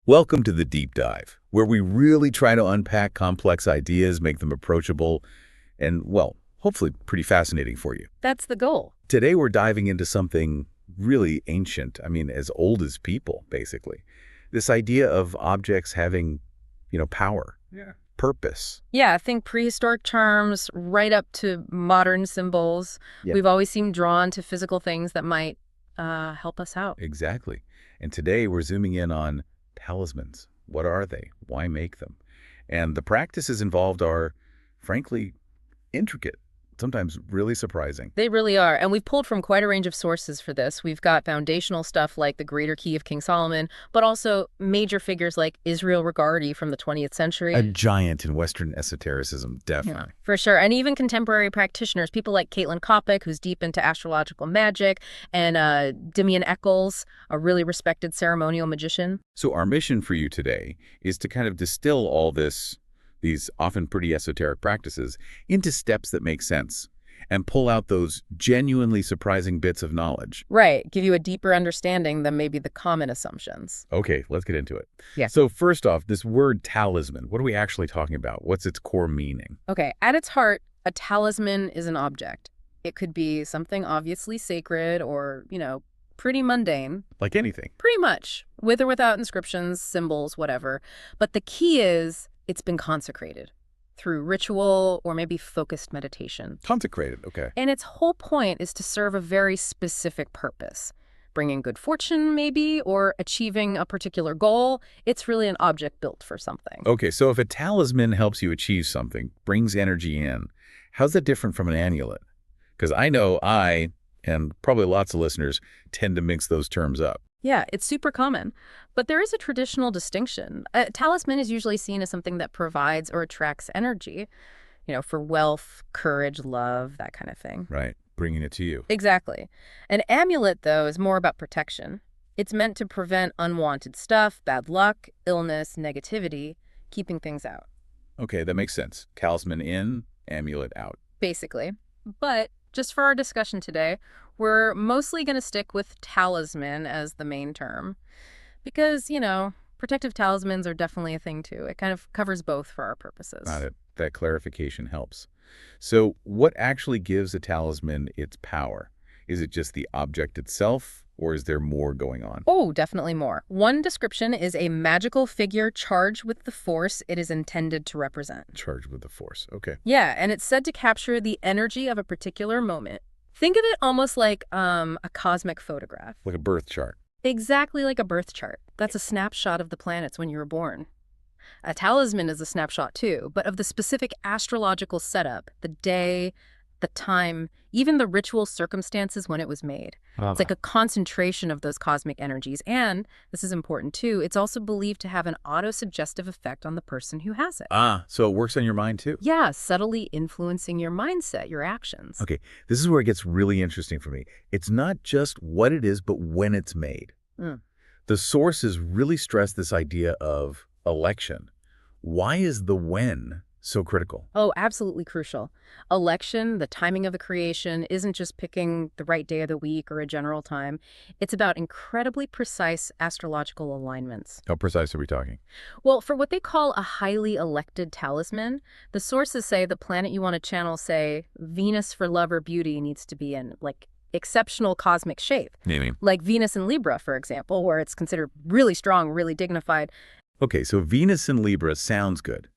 Welcome to the Deep Dive, where we really try to unpack complex ideas, make them approachable, and, well, hopefully pretty fascinating for you. That's the goal. Today we're diving into something really ancient, as old as people, basically. This idea of objects having, power, purpose. Yeah, think prehistoric charms right up to modern symbols. Yeah. We've always seemed drawn to physical things that might help us out. Exactly. And today we're zooming in on talismans. What are they? Why make them? And the practices involved are, frankly, intricate, sometimes really surprising. They really are. And we've pulled from quite a range of sources for this. We've got foundational stuff like the Greater Key of King Solomon, but also major figures like Israel Regardie from the 20th century. A giant in Western esotericism, definitely. Yeah, for sure. And even contemporary practitioners, people like Caitlin Kopic, who's deep into astrological magic, and Dimian Eccles, a really respected ceremonial magician. So our mission for you today is to kind of distill all these often pretty esoteric practices into steps that make sense and pull out those genuinely surprising bits of knowledge. Right. Give you a deeper understanding than maybe the common assumptions. Okay, let's get into it. Yeah. So first off, this word talisman, what are we actually talking about? What's its core meaning? Okay. At its heart, a talisman is an object. It could be something obviously sacred or, pretty mundane. Like anything. Pretty much. With or without inscriptions, symbols, whatever. But the key is it's been consecrated through ritual or maybe focused meditation. Consecrated, okay. And its whole point is to serve a very specific purpose. Bringing good fortune, maybe, or achieving a particular goal. It's really an object built for something. Okay, so if a talisman helps you achieve something, brings energy in, how's that different from an amulet? Because I know I, and probably lots of listeners, tend to mix those terms up. Yeah, it's super common. But there is a traditional distinction. A talisman is usually seen as something that provides or attracts energy, for wealth, courage, love, that kind of thing. Right, bringing it to you. Exactly. An amulet, though, is more about protection. It's meant to prevent unwanted stuff, bad luck, illness, negativity, keeping things out. Okay, that makes sense. Talisman in, amulet out. Basically. But just for our discussion today, we're mostly going to stick with talisman as the main term because, protective talismans are definitely a thing too. It kind of covers both for our purposes. Got it. That clarification helps. So what actually gives a talisman its power? Is it just the object itself, or is there more going on? Oh, definitely more. One description is a magical figure charged with the force it is intended to represent. Charged with the force. Okay. Yeah, and it's said to capture the energy of a particular moment. Think of it almost like a cosmic photograph. Like a birth chart. Exactly like a birth chart. That's a snapshot of the planets when you were born. A talisman is a snapshot too, but of the specific astrological setup, the day, the time, even the ritual circumstances when it was made. It's like a concentration of those cosmic energies. And, this is important too, it's also believed to have an auto-suggestive effect on the person who has it. So it works on your mind too? Yeah, subtly influencing your mindset, your actions. Okay, this is where it gets really interesting for me. It's not just what it is, but when it's made. The sources really stress this idea of election. Why is the when so critical? Oh, absolutely crucial. Election, the timing of the creation, isn't just picking the right day of the week or a general time. It's about incredibly precise astrological alignments. How precise are we talking? Well, for what they call a highly elected talisman, the sources say the planet you want to channel, say, Venus for love or beauty needs to be in, exceptional cosmic shape. Naming. Like Venus in Libra, for example, where it's considered really strong, really dignified. Okay, so Venus in Libra sounds good.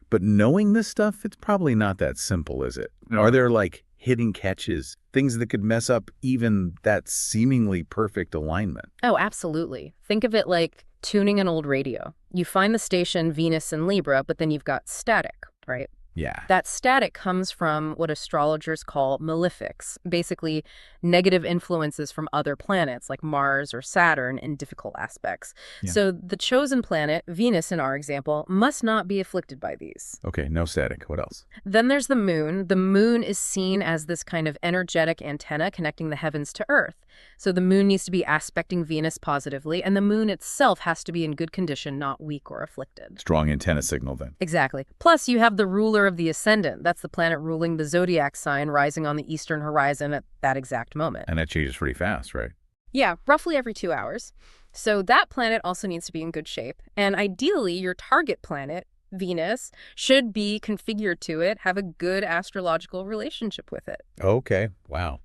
But knowing this stuff, it's probably not that simple, is it? No. Are there, hidden catches, things that could mess up even that seemingly perfect alignment? Oh, absolutely. Think of it like tuning an old radio. You find the station Venus in Libra, but then you've got static, right? Yeah. That static comes from what astrologers call malefics, basically negative influences from other planets like Mars or Saturn in difficult aspects. Yeah. So the chosen planet, Venus in our example, must not be afflicted by these. Okay, no static. What else? Then there's the moon. The moon is seen as this kind of energetic antenna connecting the heavens to Earth. So the moon needs to be aspecting Venus positively, and the moon itself has to be in good condition, not weak or afflicted. Strong antenna signal then. Exactly. Plus, you have the ruler of the ascendant. That's the planet ruling the zodiac sign rising on the eastern horizon at that exact moment. And that changes pretty fast, right? Yeah, roughly every 2 hours. So that planet also needs to be in good shape. And ideally, your target planet, Venus, should be configured to it, have a good astrological relationship with it. Okay, wow.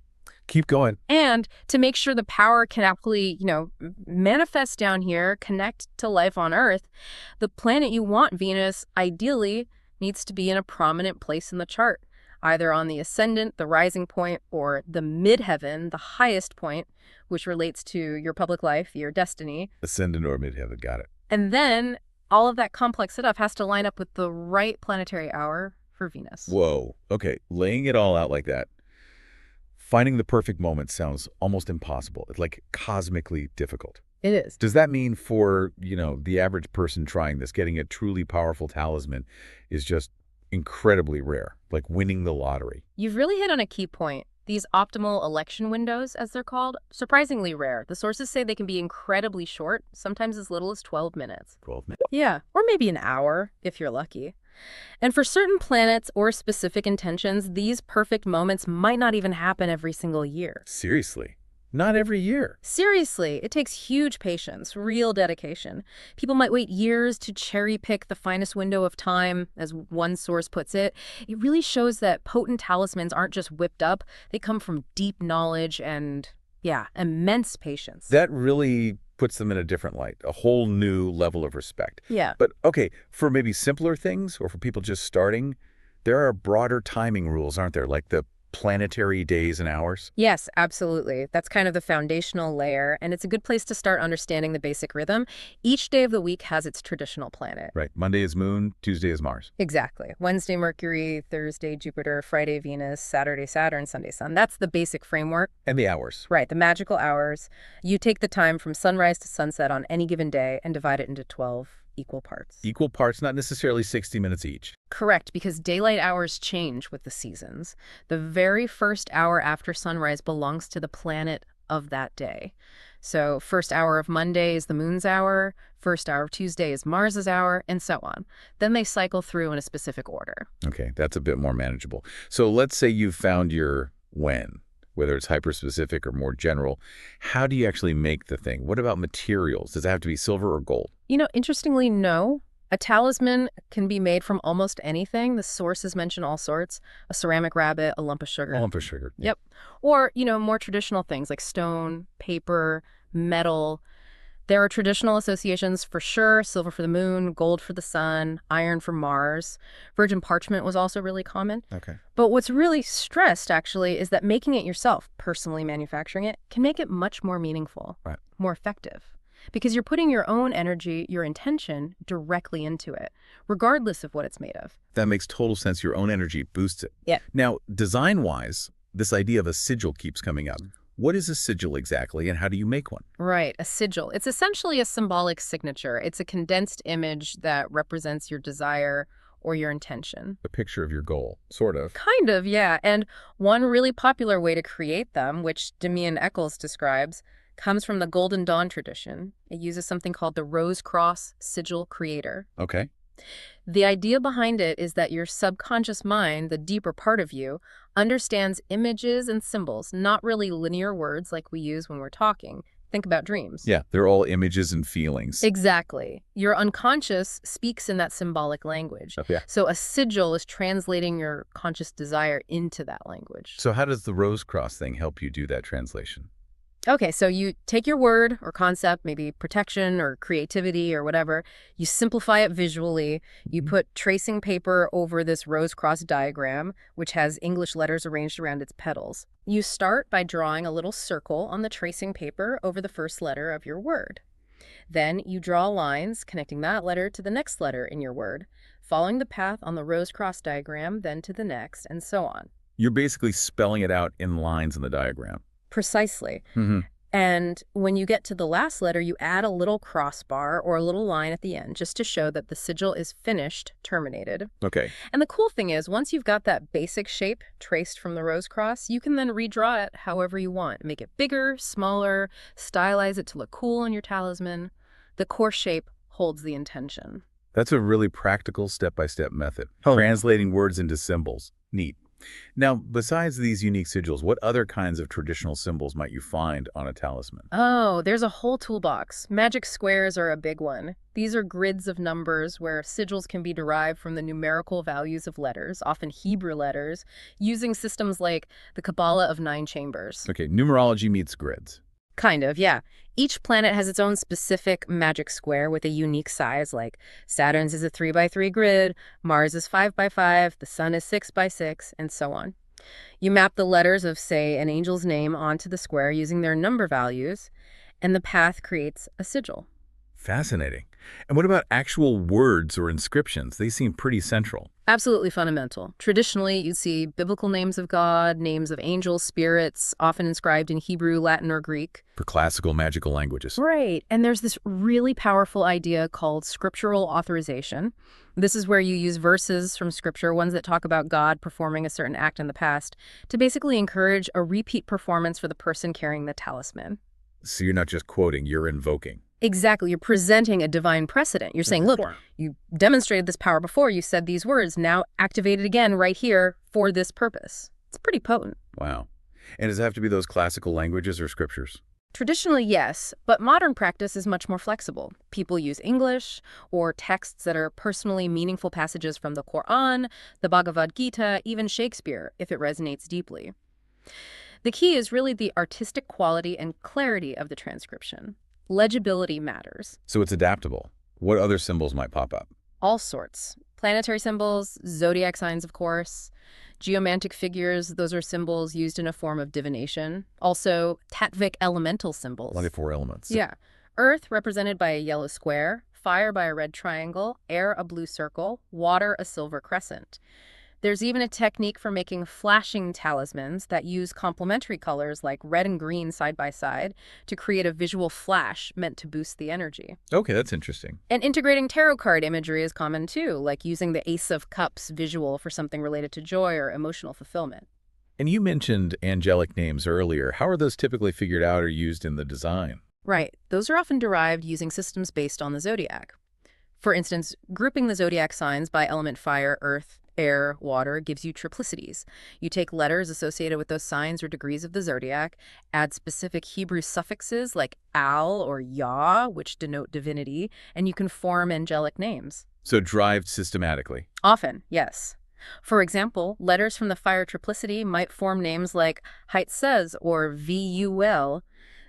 Keep going. And to make sure the power can actually, manifest down here, connect to life on Earth, the planet you want, Venus, ideally needs to be in a prominent place in the chart, either on the ascendant, the rising point, or the midheaven, the highest point, which relates to your public life, your destiny. Ascendant or midheaven, got it. And then all of that complex setup has to line up with the right planetary hour for Venus. Whoa. Okay, laying it all out like that. Finding the perfect moment sounds almost impossible. It's like cosmically difficult. It is. Does that mean for, the average person trying this, getting a truly powerful talisman is just incredibly rare, like winning the lottery? You've really hit on a key point. These optimal election windows, as they're called, surprisingly rare. The sources say they can be incredibly short, sometimes as little as 12 minutes. 12 minutes? Yeah, or maybe an hour, if you're lucky. And for certain planets or specific intentions, these perfect moments might not even happen every single year. Seriously? Not every year? Seriously, it takes huge patience, real dedication. People might wait years to cherry pick the finest window of time, as one source puts it. It really shows that potent talismans aren't just whipped up. They come from deep knowledge and, immense patience. That really puts them in a different light, a whole new level of respect. Yeah. But, okay, for maybe simpler things or for people just starting, there are broader timing rules, aren't there? Like the planetary days and hours? Yes, absolutely. That's kind of the foundational layer, and it's a good place to start understanding the basic rhythm. Each day of the week has its traditional planet. Right. Monday is Moon, Tuesday is Mars. Exactly. Wednesday, Mercury, Thursday, Jupiter, Friday, Venus, Saturday, Saturn, Sunday, Sun. That's the basic framework. And the hours. Right, the magical hours. You take the time from sunrise to sunset on any given day and divide it into 12 equal parts. Equal parts, not necessarily 60 minutes each. Correct, because daylight hours change with the seasons. The very first hour after sunrise belongs to the planet of that day. So first hour of Monday is the moon's hour, first hour of Tuesday is Mars's hour, and so on. Then they cycle through in a specific order. Okay, that's a bit more manageable. So let's say you've found your when, whether it's hyper-specific or more general. How do you actually make the thing? What about materials? Does it have to be silver or gold? Interestingly, no. A talisman can be made from almost anything. The sources mention all sorts. A ceramic rabbit, a lump of sugar. A lump of sugar. Yeah. Yep. Or, more traditional things like stone, paper, metal. There are traditional associations for sure. Silver for the moon, gold for the sun, iron for Mars. Virgin parchment was also really common. Okay. But what's really stressed, actually, is that making it yourself, personally manufacturing it, can make it much more meaningful, Right. more effective. Because you're putting your own energy, your intention, directly into it, regardless of what it's made of. That makes total sense. Your own energy boosts it. Yeah. Now, design-wise, this idea of a sigil keeps coming up. What is a sigil exactly, and how do you make one? Right, a sigil. It's essentially a symbolic signature. It's a condensed image that represents your desire or your intention. A picture of your goal, sort of. Kind of, yeah. And one really popular way to create them, which Damian Eccles describes, comes from the Golden Dawn tradition. It uses something called the Rose Cross Sigil Creator. Okay. The idea behind it is that your subconscious mind, the deeper part of you, understands images and symbols, not really linear words like we use when we're talking. Think about dreams. Yeah, they're all images and feelings. Exactly. Your unconscious speaks in that symbolic language. Yeah. So a sigil is translating your conscious desire into that language. So how does the Rose Cross thing help you do that translation? Okay, so you take your word or concept, maybe protection or creativity or whatever, you simplify it visually, you put tracing paper over this rose cross diagram, which has English letters arranged around its petals. You start by drawing a little circle on the tracing paper over the first letter of your word. Then you draw lines connecting that letter to the next letter in your word, following the path on the rose cross diagram, then to the next, and so on. You're basically spelling it out in lines in the diagram. Precisely. Mm-hmm. And when you get to the last letter, you add a little crossbar or a little line at the end just to show that the sigil is finished, terminated. Okay. And the cool thing is, once you've got that basic shape traced from the rose cross, you can then redraw it however you want. Make it bigger, smaller, stylize it to look cool on your talisman. The core shape holds the intention. That's a really practical step-by-step method. Translating words into symbols. Neat. Now, besides these unique sigils, what other kinds of traditional symbols might you find on a talisman? Oh, there's a whole toolbox. Magic squares are a big one. These are grids of numbers where sigils can be derived from the numerical values of letters, often Hebrew letters, using systems like the Kabbalah of 9 chambers. Okay, numerology meets grids. Kind of, yeah. Each planet has its own specific magic square with a unique size, like Saturn's is a 3 by 3 grid, Mars is 5 by 5, the Sun is 6 by 6, and so on. You map the letters of, say, an angel's name onto the square using their number values, and the path creates a sigil. Fascinating. And what about actual words or inscriptions? They seem pretty central. Absolutely fundamental. Traditionally, you'd see biblical names of God, names of angels, spirits, often inscribed in Hebrew, Latin, or Greek. For classical magical languages. Right. And there's this really powerful idea called scriptural authorization. This is where you use verses from scripture, ones that talk about God performing a certain act in the past, to basically encourage a repeat performance for the person carrying the talisman. So you're not just quoting, you're invoking. Exactly. You're presenting a divine precedent. You're saying, look, you demonstrated this power before. You said these words. Now activate it again right here for this purpose. It's pretty potent. Wow. And does it have to be those classical languages or scriptures? Traditionally, yes, but modern practice is much more flexible. People use English or texts that are personally meaningful passages from the Quran, the Bhagavad Gita, even Shakespeare, if it resonates deeply. The key is really the artistic quality and clarity of the transcription. Legibility matters. So it's adaptable. What other symbols might pop up? All sorts. Planetary symbols, zodiac signs, of course. Geomantic figures, those are symbols used in a form of divination. Also, Tattvic elemental symbols. 24 elements. Yeah. Earth represented by a yellow square, fire by a red triangle, air a blue circle, water a silver crescent. There's even a technique for making flashing talismans that use complementary colors like red and green side by side to create a visual flash meant to boost the energy. Okay, that's interesting. And integrating tarot card imagery is common too, like using the Ace of Cups visual for something related to joy or emotional fulfillment. And you mentioned angelic names earlier. How are those typically figured out or used in the design? Right. Those are often derived using systems based on the zodiac. For instance, grouping the zodiac signs by element fire, earth, air, water gives you triplicities. You take letters associated with those signs or degrees of the zodiac, add specific Hebrew suffixes like al or yah, which denote divinity, and you can form angelic names. So derived systematically. Often, yes. For example, letters from the fire triplicity might form names like Heitzez or Vul.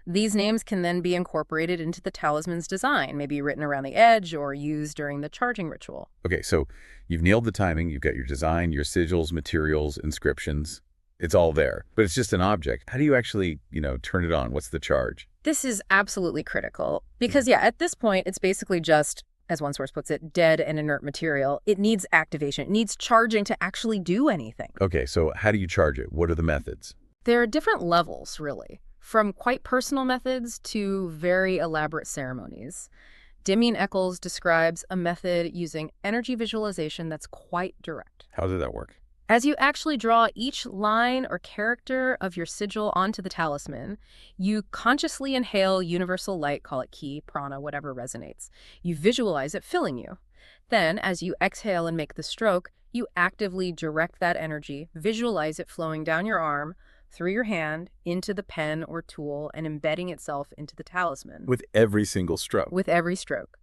These names can then be incorporated into the talisman's design, maybe written around the edge or used during the charging ritual. Okay, so you've nailed the timing, you've got your design, your sigils, materials, inscriptions. It's all there, but it's just an object. How do you actually, turn it on? What's the charge? This is absolutely critical because, at this point, it's basically just, as one source puts it, dead and inert material. It needs activation. It needs charging to actually do anything. Okay, so how do you charge it? What are the methods? There are different levels, really. From quite personal methods to very elaborate ceremonies. Demian Eccles describes a method using energy visualization that's quite direct. How did that work? As you actually draw each line or character of your sigil onto the talisman, you consciously inhale universal light, call it ki, prana, whatever resonates. You visualize it filling you. Then, as you exhale and make the stroke, you actively direct that energy, visualize it flowing down your arm, through your hand, into the pen or tool, and embedding itself into the talisman. With every single stroke? With every stroke.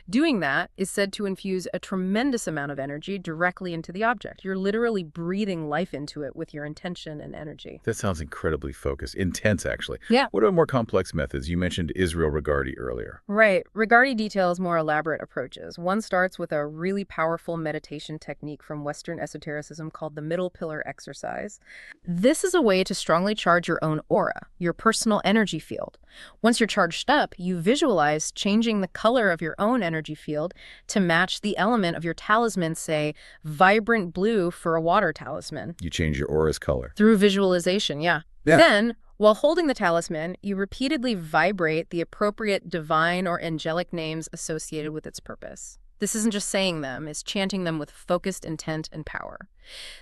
Doing that is said to infuse a tremendous amount of energy directly into the object. You're literally breathing life into it with your intention and energy. That sounds incredibly focused. Intense, actually. Yeah. What about more complex methods? You mentioned Israel Regardie earlier. Right. Regardie details more elaborate approaches. One starts with a really powerful meditation technique from Western esotericism called the middle pillar exercise. This is a way to strongly charge your own aura, your personal energy field. Once you're charged up, you visualize changing the color of your own energy field to match the element of your talisman, say, vibrant blue for a water talisman. You change your aura's color. Through visualization, yeah. Then, while holding the talisman, you repeatedly vibrate the appropriate divine or angelic names associated with its purpose. This isn't just saying them, it's chanting them with focused intent and power.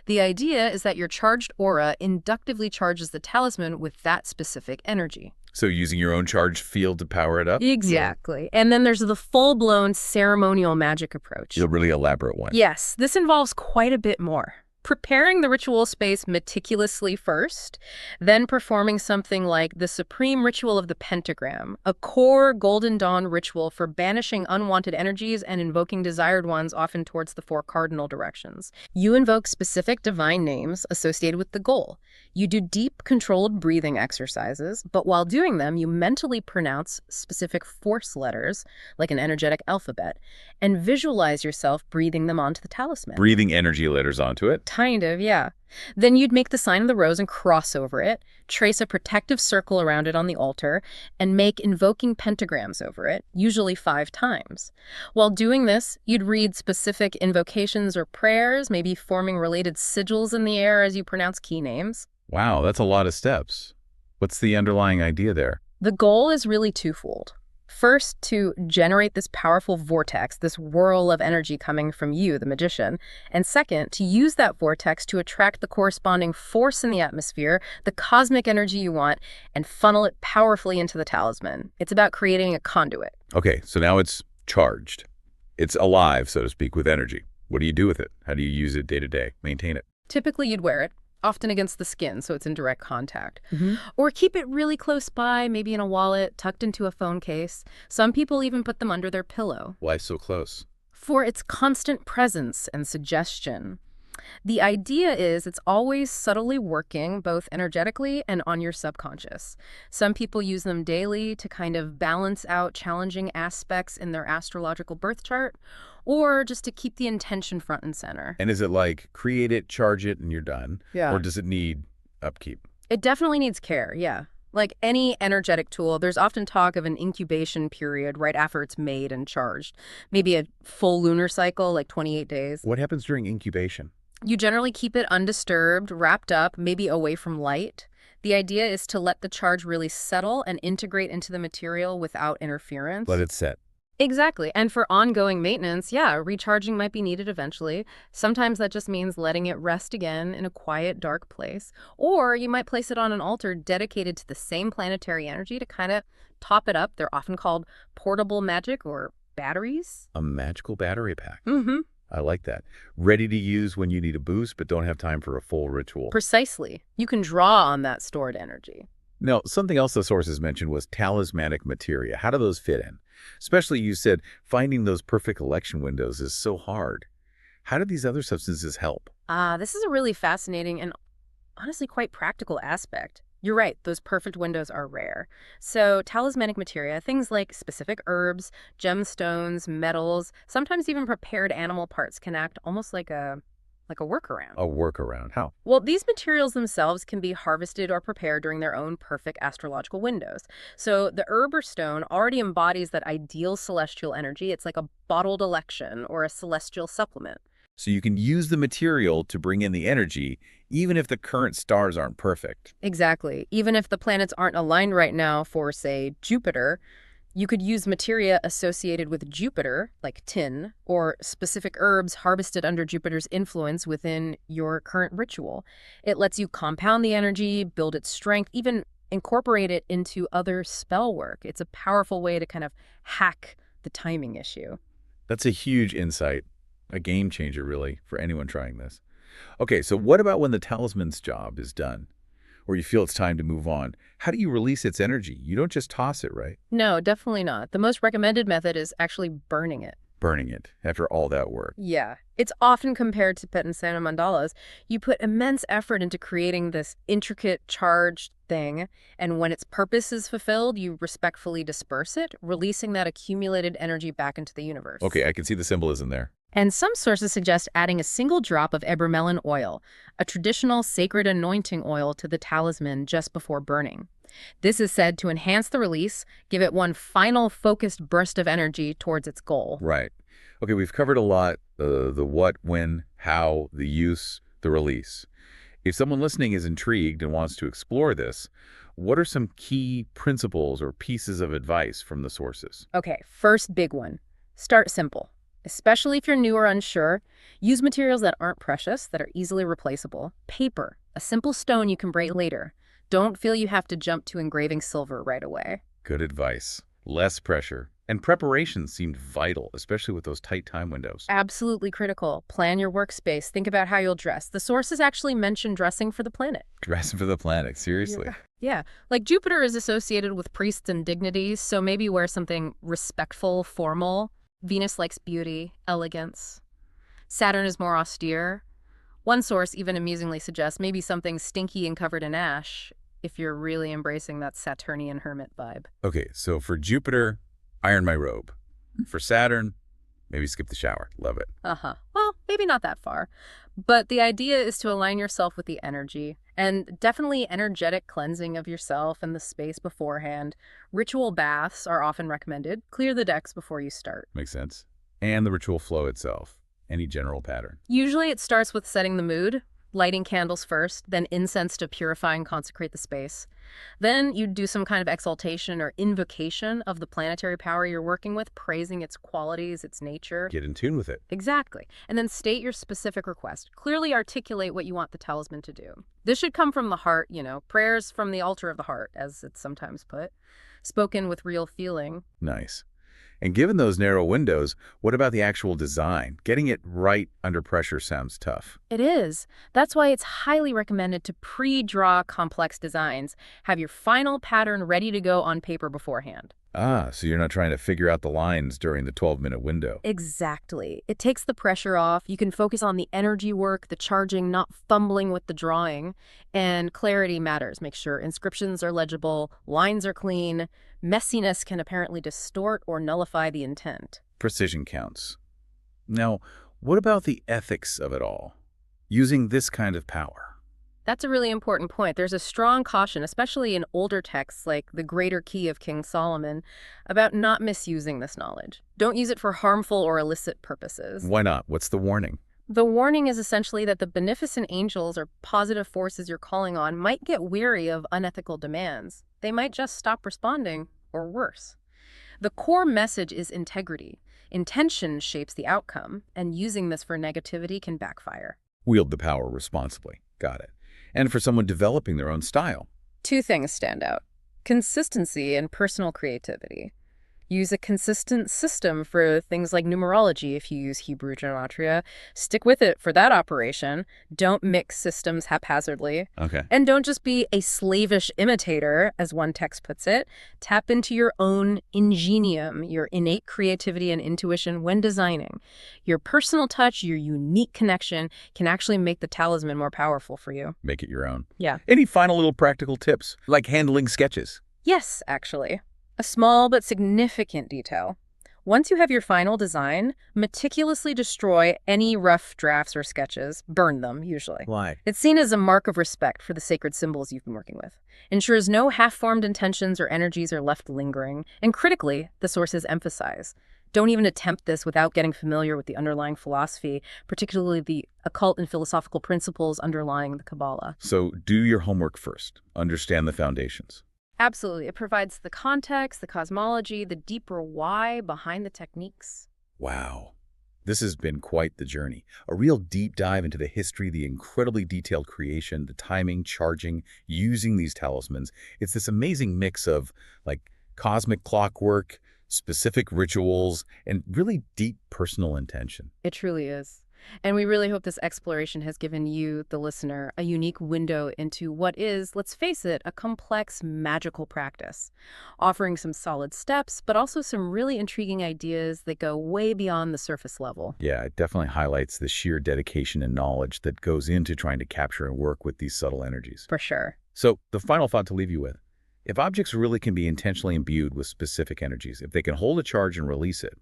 The idea is that your charged aura inductively charges the talisman with that specific energy. So using your own charged field to power it up? Exactly. And then there's the full-blown ceremonial magic approach. A really elaborate one. Yes, this involves quite a bit more. Preparing the ritual space meticulously first, then performing something like the supreme ritual of the pentagram, a core Golden Dawn ritual for banishing unwanted energies and invoking desired ones, often towards the four cardinal directions. You invoke specific divine names associated with the goal. You do deep, controlled breathing exercises, but while doing them, you mentally pronounce specific force letters, like an energetic alphabet, and visualize yourself breathing them onto the talisman. Breathing energy letters onto it? Kind of, yeah. Then you'd make the sign of the rose and cross over it, trace a protective circle around it on the altar, and make invoking pentagrams over it, usually 5 times. While doing this, you'd read specific invocations or prayers, maybe forming related sigils in the air as you pronounce key names. Wow, that's a lot of steps. What's the underlying idea there? The goal is really twofold. First, to generate this powerful vortex, this whirl of energy coming from you, the magician. And second, to use that vortex to attract the corresponding force in the atmosphere, the cosmic energy you want, and funnel it powerfully into the talisman. It's about creating a conduit. Okay, so now it's charged. It's alive, so to speak, with energy. What do you do with it? How do you use it day to day? Maintain it? Typically, you'd wear it, often against the skin, so it's in direct contact. Or keep it really close by, maybe in a wallet, tucked into a phone case. Some people even put them under their pillow. Why so close? For its constant presence and suggestion. The idea is it's always subtly working, both energetically and on your subconscious. Some people use them daily to kind of balance out challenging aspects in their astrological birth chart, or just to keep the intention front and center. And is it like create it, charge it, and you're done? Yeah. Or does it need upkeep? It definitely needs care, yeah. Like any energetic tool, there's often talk of an incubation period right after it's made and charged. Maybe a full lunar cycle, like 28 days. What happens during incubation? You generally keep it undisturbed, wrapped up, maybe away from light. The idea is to let the charge really settle and integrate into the material without interference. Let it set. Exactly. And for ongoing maintenance, yeah, recharging might be needed eventually. Sometimes that just means letting it rest again in a quiet, dark place. Or you might place it on an altar dedicated to the same planetary energy to kind of top it up. They're often called portable magic or batteries. A magical battery pack. Mm-hmm. I like that. Ready to use when you need a boost, but don't have time for a full ritual. Precisely. You can draw on that stored energy. Now, something else the sources mentioned was talismanic materia. How do those fit in? Especially, you said, finding those perfect election windows is so hard. How do these other substances help? This is a really fascinating and honestly quite practical aspect. You're right, those perfect windows are rare. So talismanic materia, things like specific herbs, gemstones, metals, sometimes even prepared animal parts can act almost like a workaround. A workaround. How? Well, these materials themselves can be harvested or prepared during their own perfect astrological windows. So the herb or stone already embodies that ideal celestial energy. It's like a bottled election or a celestial supplement. So you can use the material to bring in the energy, even if the current stars aren't perfect. Exactly. Even if the planets aren't aligned right now for, say, Jupiter, you could use materia associated with Jupiter, like tin, or specific herbs harvested under Jupiter's influence within your current ritual. It lets you compound the energy, build its strength, even incorporate it into other spell work. It's a powerful way to kind of hack the timing issue. That's a huge insight. A game changer, really, for anyone trying this. Okay, so what about when the talisman's job is done? Or you feel it's time to move on? How do you release its energy? You don't just toss it, right? No, definitely not. The most recommended method is actually burning it. Burning it after all that work. Yeah. It's often compared to Petansana mandalas. You put immense effort into creating this intricate, charged thing, and when its purpose is fulfilled, you respectfully disperse it, releasing that accumulated energy back into the universe. Okay, I can see the symbolism there. And some sources suggest adding a single drop of ebermelin oil, a traditional sacred anointing oil, to the talisman just before burning. This is said to enhance the release, give it one final focused burst of energy towards its goal. Right. Okay, we've covered a lot, the what, when, how, the use, the release. If someone listening is intrigued and wants to explore this, what are some key principles or pieces of advice from the sources? Okay, first big one. Start simple. Especially if you're new or unsure, use materials that aren't precious, that are easily replaceable. Paper, a simple stone you can break later. Don't feel you have to jump to engraving silver right away. Good advice. Less pressure And preparation seemed vital, especially with those tight time windows. Absolutely critical. Plan your workspace. Think about how you'll dress. The sources actually mention dressing for the planet. Dressing for the planet, seriously. Yeah. Like Jupiter is associated with priests and dignities, so maybe wear something respectful, formal. Venus likes beauty, elegance. Saturn is more austere. One source even amusingly suggests maybe something stinky and covered in ash, if you're really embracing that Saturnian hermit vibe. Okay, so for Jupiter, iron my robe. For Saturn, maybe skip the shower. Love it. Well, maybe not that far. But the idea is to align yourself with the energy, and definitely energetic cleansing of yourself and the space beforehand. Ritual baths are often recommended. Clear the decks before you start. Makes sense. And the ritual flow itself. Any general pattern. Usually it starts with setting the mood, lighting candles first, then incense to purify and consecrate the space. Then you'd do some kind of exaltation or invocation of the planetary power you're working with, praising its qualities, its nature. Get in tune with it. Exactly. And then state your specific request. Clearly articulate what you want the talisman to do. This should come from the heart, prayers from the altar of the heart, as it's sometimes put, spoken with real feeling. Nice. And given those narrow windows, what about the actual design? Getting it right under pressure sounds tough. It is. That's why it's highly recommended to pre-draw complex designs. Have your final pattern ready to go on paper beforehand. Ah, so you're not trying to figure out the lines during the 12-minute window. Exactly. It takes the pressure off. You can focus on the energy work, the charging, not fumbling with the drawing. And clarity matters. Make sure inscriptions are legible, lines are clean. Messiness can apparently distort or nullify the intent. Precision counts. Now, what about the ethics of it all? Using this kind of power. That's a really important point. There's a strong caution, especially in older texts like the Greater Key of King Solomon, about not misusing this knowledge. Don't use it for harmful or illicit purposes. Why not? What's the warning? The warning is essentially that the beneficent angels or positive forces you're calling on might get weary of unethical demands. They might just stop responding, or worse. The core message is integrity. Intention shapes the outcome, and using this for negativity can backfire. Wield the power responsibly. Got it. And for someone developing their own style. Two things stand out: consistency and personal creativity. Use a consistent system for things like numerology if you use Hebrew gematria. Stick with it for that operation. Don't mix systems haphazardly. Okay. And don't just be a slavish imitator, as one text puts it. Tap into your own ingenium, your innate creativity and intuition when designing. Your personal touch, your unique connection can actually make the talisman more powerful for you. Make it your own. Yeah. Any final little practical tips, like handling sketches? Yes, actually. A small but significant detail. Once you have your final design, meticulously destroy any rough drafts or sketches. Burn them, usually. Why? It's seen as a mark of respect for the sacred symbols you've been working with. Ensures no half-formed intentions or energies are left lingering. And critically, the sources emphasize: don't even attempt this without getting familiar with the underlying philosophy, particularly the occult and philosophical principles underlying the Kabbalah. So do your homework first. Understand the foundations. Absolutely. It provides the context, the cosmology, the deeper why behind the techniques. Wow. This has been quite the journey. A real deep dive into the history, the incredibly detailed creation, the timing, charging, using these talismans. It's this amazing mix of, cosmic clockwork, specific rituals, and really deep personal intention. It truly is. And we really hope this exploration has given you, the listener, a unique window into what is, let's face it, a complex magical practice, offering some solid steps, but also some really intriguing ideas that go way beyond the surface level. Yeah, it definitely highlights the sheer dedication and knowledge that goes into trying to capture and work with these subtle energies. For sure. So the final thought to leave you with: if objects really can be intentionally imbued with specific energies, if they can hold a charge and release it,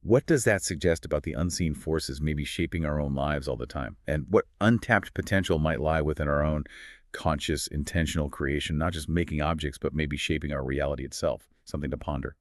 what does that suggest about the unseen forces maybe shaping our own lives all the time? And what untapped potential might lie within our own conscious, intentional creation, not just making objects, but maybe shaping our reality itself? Something to ponder.